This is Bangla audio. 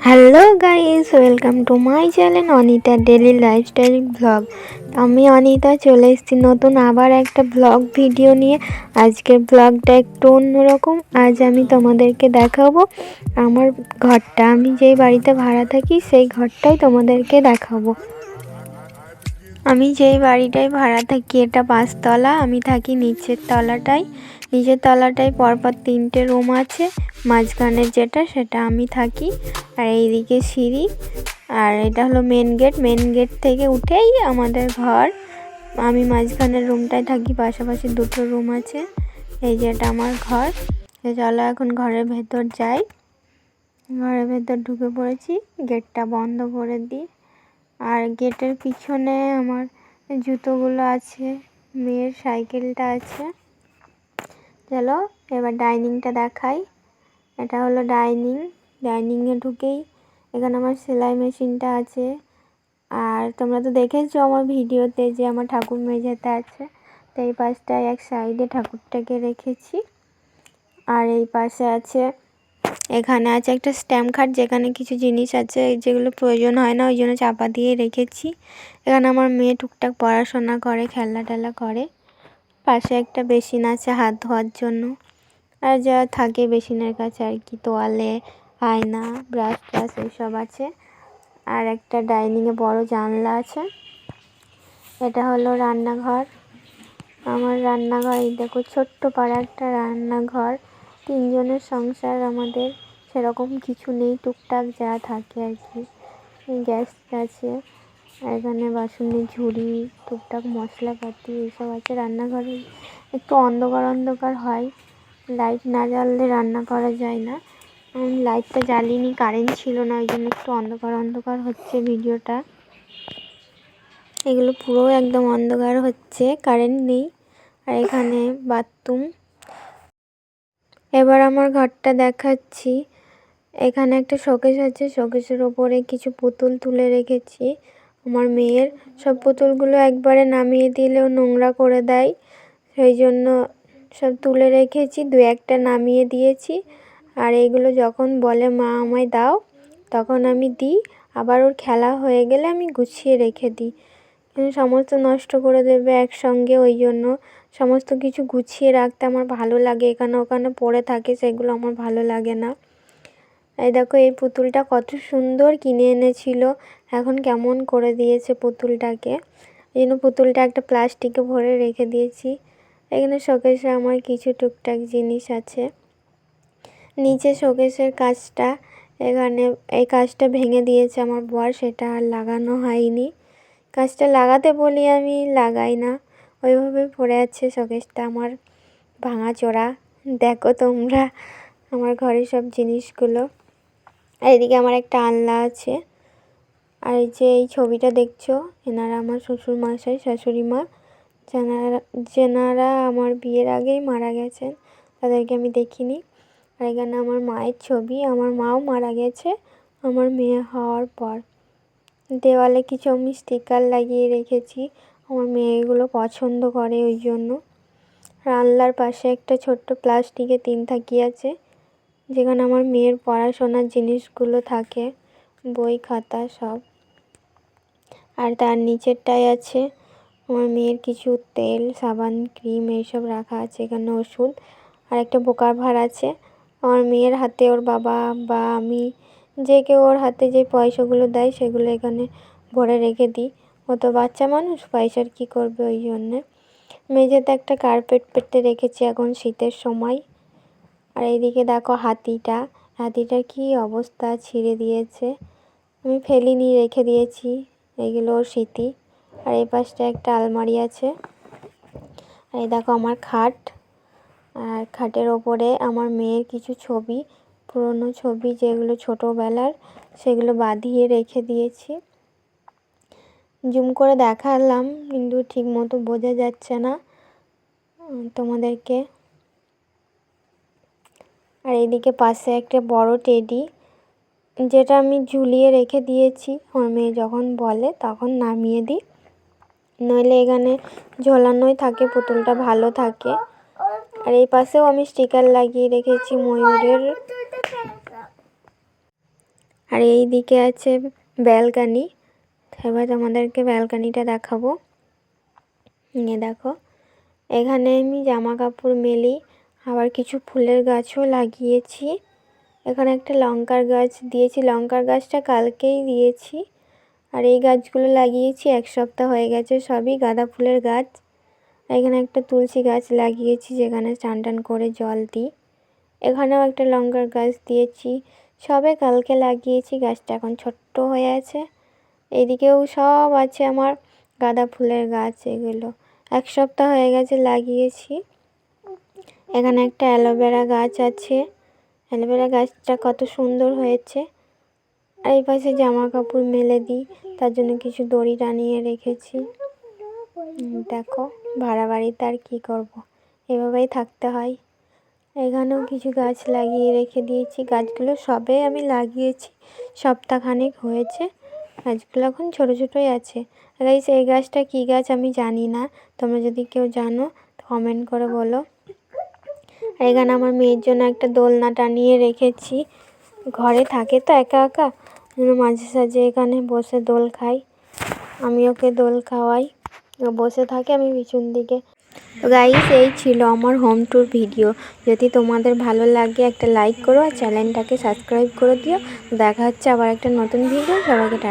Hello guys, welcome to my channel Anita daily lifestyle blog. আমি অনিতা চলে এসেছি নতুন আবার একটা ব্লগ ভিডিও নিয়ে। আজকের ব্লগটা একটু অন্যরকম। আজ আমি তোমাদেরকে দেখাবো আমার ঘরটা, আমি যেই বাড়িতে ভাড়া থাকি সেই ঘরটাই তোমাদেরকে দেখাবো। আমি যেই বাড়িটায় ভাড়া থাকি এটা 5 তলা, আমি থাকি নিচের তলাটায় পরপর 3টে রুম আছে। মাঝখানের সেটা আমি থাকি, আর এইদিকে সিঁড়ি, আর এটা হলো মেন গেট থেকে উঠেই আমাদের ঘর। আমি মাঝখানের রুমটায় থাকি, পাশাপাশি 2টো রুম আছে। এই যেটা আমার ঘর। চলো এখন ঘরের ভেতর যাই। ঘরের ভেতর ঢুকে পড়েছি, গেটটা বন্ধ করে দিই। আর গেটের পিছনে আমার জুতোগুলো আছে, মেয়ের সাইকেলটা আছে। চলো এবার ডাইনিংটা দেখাই। এটা হলো ডাইনিংয়ে ঢুকেই এখানে আমার সেলাই মেশিনটা আছে। আর তোমরা তো দেখেছো আমার ভিডিওতে যে আমার ঠাকুর মেঝেতে আছে। তো এই পাশটায় এক সাইডে ঠাকুরটাকে রেখেছি। আর এই পাশে আছে, এখানে আছে একটা স্ট্যাম্প খাট, যেখানে কিছু জিনিস আছে যেগুলো প্রয়োজন হয় না, ওই জন্য চাপা দিয়ে রেখেছি। এখানে আমার মেয়ে টুকটাক পড়াশোনা করে, খেলা টেলা করে। পাশে একটা বেসিন আছে হাত ধোয়ার জন্য, আর যা থাকে বেসিনের কাছে আর কি, তোয়ালে, আয়না, ব্রাশ এইসব আছে। আর একটা ডাইনিংয়ে বড় জানলা আছে। এটা হলো রান্নাঘর, আমার রান্নাঘর। এই দেখো ছোট্ট পাড়া একটা রান্নাঘর। 3জনের সংসার আমাদের, সেরকম কিছু নেই, টুকটাক যা থাকে আর কি। গ্যাস আছে, এখানে বাসনের ঝুড়ি, টুকটাক মশলাপাতি এইসব আছে। রান্নাঘরে একটু অন্ধকার হয়, লাইট না জ্বাললে রান্না করা যায় না। লাইটটা জ্বালিনি, কারেন্ট ছিল না, ওই জন্য একটু অন্ধকার হচ্ছে ভিডিওটা। এগুলো পুরো একদম অন্ধকার হচ্ছে, কারেন্ট নেই। আর এখানে বাথরুম। এবার আমার ঘরটা দেখাচ্ছি। এখানে একটা শোকেস আছে, শোকেসের ওপরে কিছু পুতুল তুলে রেখেছি আমার মেয়ের। সব পুতুলগুলো একবারে নামিয়ে দিলেও নোংরা করে দেয়, সেই জন্য সব তুলে রেখেছি, 2-1টা নামিয়ে দিয়েছি। আর এইগুলো যখন বলে মা আমায় দাও, তখন আমি দিই। আবার ওর খেলা হয়ে গেলে আমি গুছিয়ে রেখে দিই। সমস্ত নষ্ট করে দেবে একসঙ্গে, ওই জন্য সমস্ত কিছু গুছিয়ে রাখতে আমার ভালো লাগে। এখানে ওখানে পড়ে থাকে, সেগুলো আমার ভালো লাগে না। এই দেখো এই পুতুলটা কত সুন্দর, কিনে এনেছিল, এখন কেমন করে দিয়েছে পুতুলটাকে। এই জন্য পুতুলটা একটা প্লাস্টিকে ভরে রেখে দিয়েছি। এখানে শোকেসে আমার কিছু টুকটাক জিনিস আছে। নিচে শোকেসের কাজটা, এখানে এই কাজটা ভেঙে দিয়েছে আমার বর, সেটা আর লাগানো হয়নি। কাজটা লাগাতে বলি আমি, লাগাই না, ওইভাবে পড়ে আছে শোকেসটা আমার ভাঙাচোরা। দেখো তোমরা আমার ঘরের সব জিনিসগুলো। আর এদিকে আমার একটা আলনা আছে। আর এই যে এই ছবিটা দেখছো, এনারা আমার শ্বশুর মশাই, শাশুড়ি মা, যেনারা আমার বিয়ের আগেই মারা গেছেন, তাদেরকে আমি দেখিনি। আর এখানে আমার মায়ের ছবি, আমার মাও মারা গেছে আমার মেয়ে হওয়ার পর। দেওয়ালে কিছু আমি স্টিকার লাগিয়ে রেখেছি, আমার মেয়ে এগুলো পছন্দ করে ওই জন্য। আলনার পাশে একটা ছোট্ট প্লাস্টিকের 3 থাকি আছে, যেখানে আমার মেয়ের পড়াশোনার জিনিসগুলো থাকে, বই খাতা সব। আর তার নিচেরটায় আছে আমার মেয়ের কিছু তেল, সাবান, ক্রিম এইসব রাখা আছে। এখানে ওষুধ আর একটা বোকার ভাঁড় আছে। আমার মেয়ের হাতে ওর বাবা বা আমি, যে কেউ ওর হাতে যে পয়সাগুলো দেয় সেগুলো এখানে ভরে রেখে দিই। ও তো বাচ্চা মানুষ, পয়সার কী করবে, ওই জন্যে। মেঝেতে একটা কার্পেট পেতে রেখেছি, এখন শীতের সময়। আর এইদিকে দেখো হাতিটার কী অবস্থা, ছিঁড়ে দিয়েছে। আমি ফেলিনি, রেখে দিয়েছি, এগুলো ওর স্মৃতি। আর এই পাশটা একটা আলমারি আছে। আর এই দেখো আমার খাট, আর খাটের ওপরে আমার মেয়ের কিছু ছবি, পুরনো ছবি যেগুলো ছোটোবেলার, সেগুলো বাঁধিয়ে রেখে দিয়েছি। জুম করে দেখালাম কিন্তু ঠিক মতো বোঝা যাচ্ছে না তোমাদেরকে। আর এইদিকে পাশে একটা বড় টেডি, যেটা আমি ঝুলিয়ে রেখে দিয়েছি, আমার মেয়ে যখন বলে তখন নামিয়ে দিই, নইলে এখানে ঝোলানোই থাকে, পুতুলটা ভালো থাকে। আর এই পাশেও আমি স্টিকার লাগিয়ে রেখেছি ময়ূরের। আর এই দিকে আছে ব্যালকনি। এবার তোমাদেরকে ব্যালকনিটা দেখাবো। দেখো, এখানে আমি জামা কাপড় মেলি, আবার কিছু ফুলের গাছও লাগিয়েছি। এখানে একটা লঙ্কার গাছ দিয়েছি, লঙ্কার গাছটা কালকেই দিয়েছি। আর এই গাছগুলো লাগিয়েছি 1 সপ্তাহ হয়ে গেছে, সবই গাঁদা ফুলের গাছ। এখানে একটা তুলসী গাছ লাগিয়েছি, যেখানে স্নান টান করে জল দিই। এখানেও একটা লঙ্কার গাছ দিয়েছি, সবে কালকে লাগিয়েছি। গাছটা এখন ছোট্ট হয়ে আছে। এদিকেও সব আছে আমার গাঁদা ফুলের গাছ। এগুলো 1 সপ্তাহ হয়ে গেছে লাগিয়েছি। এখানে একটা অ্যালোভেরা গাছ আছে, অ্যালোভেরা গাছটা কত সুন্দর হয়েছে। আর এই পাশে জামা কাপড় মেলে দিই, তার জন্য কিছু দড়ি টানিয়ে রেখেছি। দেখো, ভাড়া বাড়িতে আর কী করবো, এভাবেই থাকতে হয়। এখানেও কিছু গাছ লাগিয়ে রেখে দিয়েছি। গাছগুলো সবে আমি লাগিয়েছি, সপ্তাহখানেক হয়েছে। গাছগুলো এখন ছোটো ছোটোই আছে। গাইস, এই গাছটা কী গাছ আমি জানি না, তোমরা যদি কেউ জানো কমেন্ট করে বলো। এখানে আমার মেয়ের জন্য একটা দোলনা টানিয়ে রেখেছি। ঘরে থাকে তো একা একা, মাঝে সাঝে এখানে বসে দোল খাই। আমি ওকে দোল খাওয়াই, ও বসে থাকে, আমি পিছন দিকে। গাইস, এই ছিল আমার হোম ট্যুর ভিডিও। যদি তোমাদের ভালো লাগে একটা লাইক করো আর চ্যানেলটাকে সাবস্ক্রাইব করে দিও। দেখা হচ্ছে আবার একটা নতুন ভিডিও। সবাইকে টাটা।